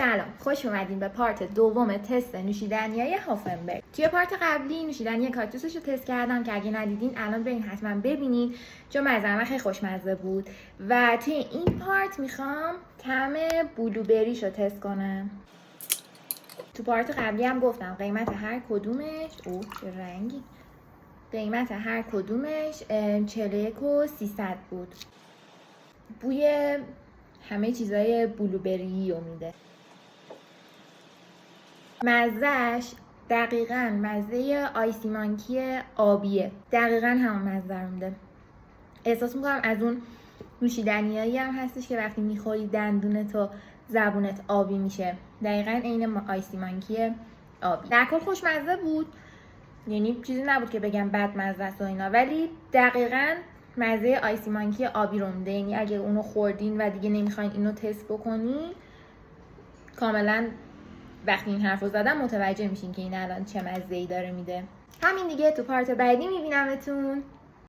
سلام، خوش اومدین به پارت دوم تست نوشیدنیای هافنبرگ. توی پارت قبلی نوشیدنی کاکتوسش رو تست کردم که اگه ندیدین الان برین حتما ببینین چون من خیلی خوشمزه بود. و توی این پارت میخوام طعم بلوبریش رو تست کنم. تو پارت قبلی هم گفتم قیمت هر کدومش چه رنگی، قیمت هر کدومش 41,300 بود. بوی همه چیزای بلوبری رو میده. مزهش دقیقاً مزه آیسی مانکی آبیه، دقیقاً همون مزه رو میده. احساس میکنم از اون نوشیدنیایی هم هستش که وقتی میخوری دندونت و زبونت آبی میشه، دقیقاً عین آیسی مانکی آبی. در کل خوشمزه بود، یعنی چیزی نبود که بگم بد مزه است و اینا، ولی دقیقاً مزه آیسی مانکی آبی رو میده. یعنی اگه اونو خوردین و دیگه نمیخواین اینو تست بکنین، کاملاً وقتی این حرف رو زدم متوجه میشین که این الان چه مزه‌ای داره میده. همین دیگه، تو پارت بعدی میبینمتون.